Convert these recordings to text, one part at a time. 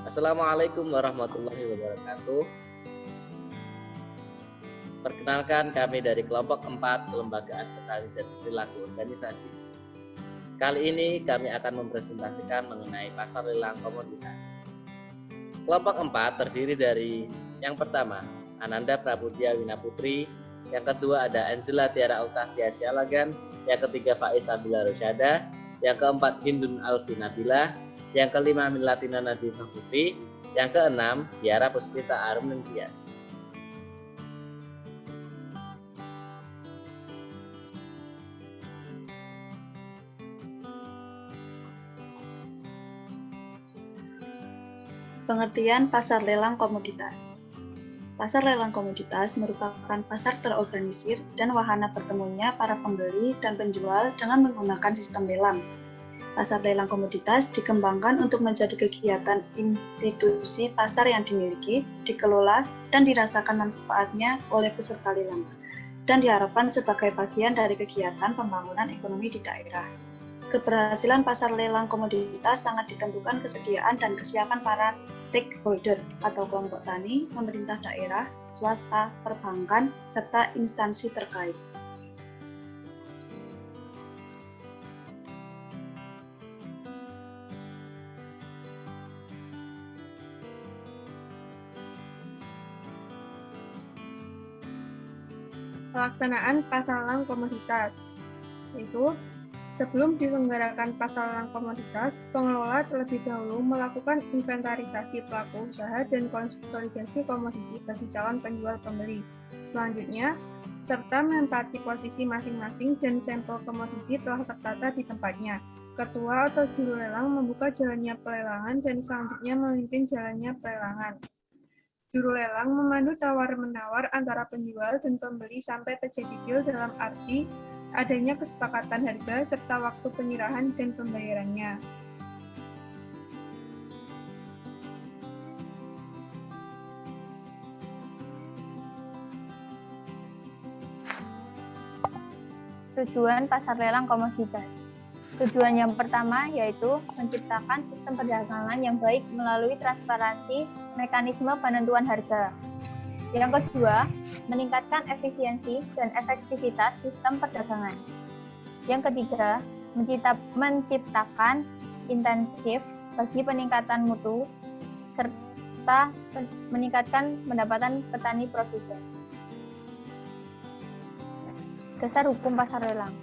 Assalamualaikum warahmatullahi wabarakatuh. Perkenalkan, kami dari kelompok 4 Kelembagaan Petani dan Perilaku Organisasi. Kali ini kami akan mempresentasikan mengenai pasar lelang komoditas. Kelompok 4 terdiri dari yang pertama, Ananda Prabudya Winaputri, yang kedua ada Angela Tiara Octavia Sialagan, yang ketiga Faiz Abdullah Rosyada, yang keempat Hindun Alfi Nabila, yang kelima Milatina Nadifah Putri, yang keenam Tiara Puspita Arum Tias. Pengertian pasar lelang komoditas. Pasar lelang komoditas merupakan pasar terorganisir dan wahana bertemunya para pembeli dan penjual dengan menggunakan sistem lelang. Pasar lelang komoditas dikembangkan untuk menjadi kegiatan institusi pasar yang dimiliki, dikelola, dan dirasakan manfaatnya oleh peserta lelang, dan diharapkan sebagai bagian dari kegiatan pembangunan ekonomi di daerah. Keberhasilan pasar lelang komoditas sangat ditentukan kesediaan dan kesiapan para stakeholder atau kelompok tani, pemerintah daerah, swasta, perbankan, serta instansi terkait. Pelaksanaan pasar lelang komoditas, yaitu sebelum diselenggarakan pasar lelang komoditas, pengelola terlebih dahulu melakukan inventarisasi pelaku usaha dan konsolidasi komoditi bagi calon penjual pembeli. Selanjutnya, serta menempati posisi masing-masing dan sampel komoditi telah tertata di tempatnya. Ketua atau juru lelang membuka jalannya pelelangan dan selanjutnya memimpin jalannya pelelangan. Juru lelang memandu tawar-menawar antara penjual dan pembeli sampai terjadi deal dalam arti adanya kesepakatan harga serta waktu penyerahan dan pembayarannya. Tujuan pasar lelang komoditas. Tujuan yang pertama yaitu menciptakan sistem perdagangan yang baik melalui transparansi mekanisme penentuan harga. Yang kedua, meningkatkan efisiensi dan efektivitas sistem perdagangan. Yang ketiga, menciptakan intensif bagi peningkatan mutu serta meningkatkan pendapatan petani produsen. Dasar hukum pasar lelang.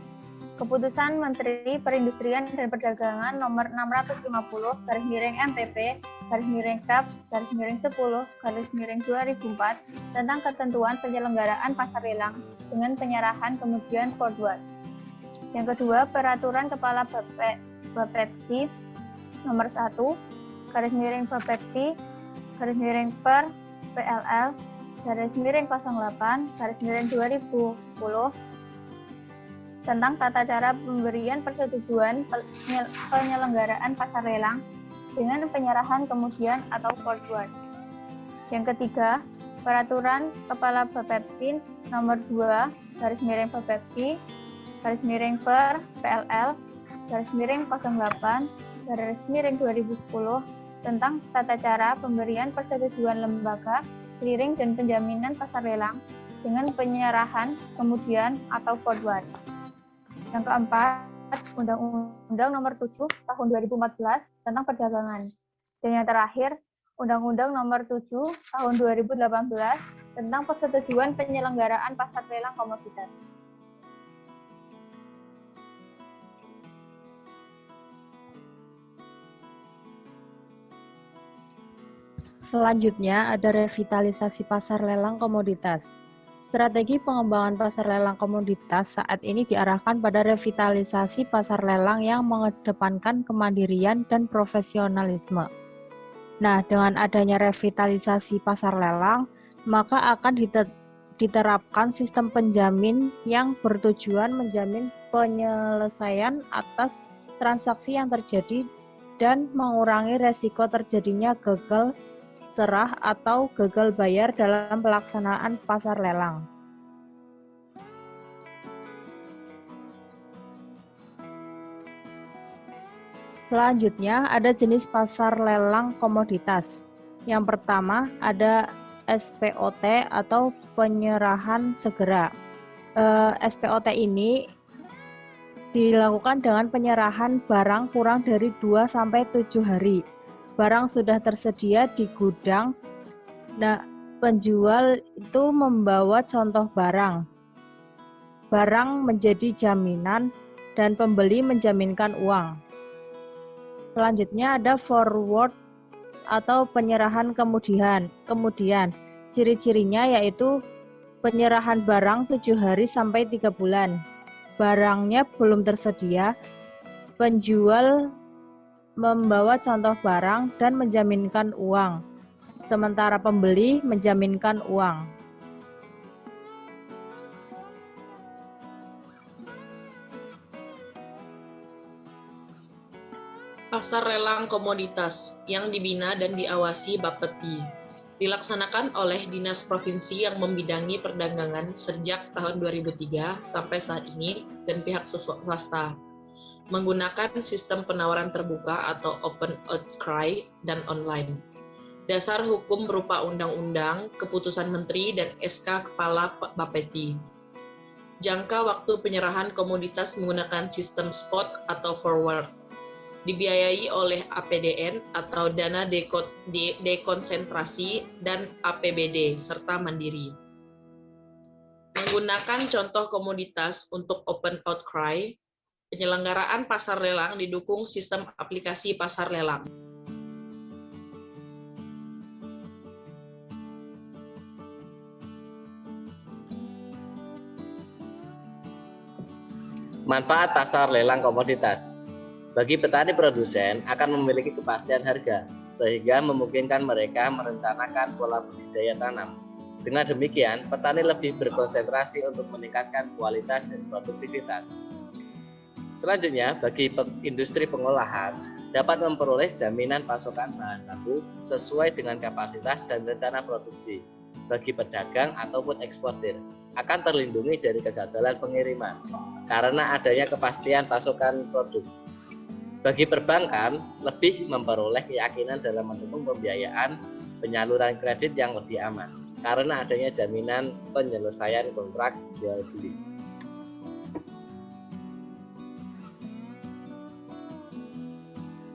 Keputusan Menteri Perindustrian dan Perdagangan Nomor 650/MPP/Kap/10/2004 tentang ketentuan penyelenggaraan pasar lelang dengan penyerahan kemudian forward. Yang kedua, Peraturan Kepala Bapepti Nomor 1/Bapepti/PLL/08/2010 tentang tata cara pemberian persetujuan penyelenggaraan pasar lelang dengan penyerahan kemudian atau forward. Yang ketiga, Peraturan Kepala Bapepti Nomor 2/Bapepti/PLL/08/2010 tentang tata cara pemberian persetujuan lembaga clearing dan penjaminan pasar lelang dengan penyerahan kemudian atau forward. Yang keempat, Undang-Undang Nomor 7 Tahun 2014 tentang Perdagangan. Dan yang terakhir, Undang-Undang Nomor 7 Tahun 2018 tentang persetujuan penyelenggaraan pasar lelang komoditas. Selanjutnya ada revitalisasi pasar lelang komoditas. Strategi pengembangan pasar lelang komoditas saat ini diarahkan pada revitalisasi pasar lelang yang mengedepankan kemandirian dan profesionalisme. Nah, dengan adanya revitalisasi pasar lelang, maka akan diterapkan sistem penjamin yang bertujuan menjamin penyelesaian atas transaksi yang terjadi dan mengurangi resiko terjadinya gagal serah atau gagal bayar dalam pelaksanaan pasar lelang. Selanjutnya ada jenis pasar lelang komoditas. Yang pertama ada SPOT atau penyerahan segera. SPOT ini dilakukan dengan penyerahan barang kurang dari 2-7 hari. Barang sudah tersedia di gudang. Nah, penjual itu membawa contoh barang. Barang menjadi jaminan dan pembeli menjaminkan uang. Selanjutnya ada forward atau penyerahan kemudian. Ciri-cirinya yaitu penyerahan barang 7 hari sampai 3 bulan. Barangnya belum tersedia, penjual membawa contoh barang dan menjaminkan uang, sementara pembeli menjaminkan uang. Pasar lelang komoditas yang dibina dan diawasi Bapeti dilaksanakan oleh Dinas Provinsi yang membidangi perdagangan sejak tahun 2003 sampai saat ini dan pihak swasta menggunakan sistem penawaran terbuka atau open outcry dan online. Dasar hukum berupa undang-undang, keputusan menteri, dan SK Kepala Bapeti. Jangka waktu penyerahan komoditas menggunakan sistem spot atau forward. Dibiayai oleh APDN atau dana dekonsentrasi dan APBD serta mandiri. Menggunakan contoh komoditas untuk open outcry, penyelenggaraan pasar lelang didukung sistem aplikasi pasar lelang. Manfaat pasar lelang komoditas. Bagi petani produsen akan memiliki kepastian harga, sehingga memungkinkan mereka merencanakan pola budidaya tanam. Dengan demikian, petani lebih berkonsentrasi untuk meningkatkan kualitas dan produktivitas. Selanjutnya, bagi industri pengolahan, dapat memperoleh jaminan pasokan bahan baku sesuai dengan kapasitas dan rencana produksi. Bagi pedagang ataupun eksportir, akan terlindungi dari kejanggalan pengiriman, karena adanya kepastian pasokan produk. Bagi perbankan, lebih memperoleh keyakinan dalam mendukung pembiayaan penyaluran kredit yang lebih aman, karena adanya jaminan penyelesaian kontrak jual beli.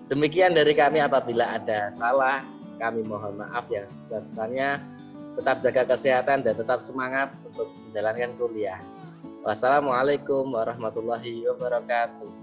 Demikian dari kami, apabila ada salah, kami mohon maaf yang sebesar-besarnya. Tetap jaga kesehatan dan tetap semangat untuk menjalankan kuliah. Wassalamualaikum warahmatullahi wabarakatuh.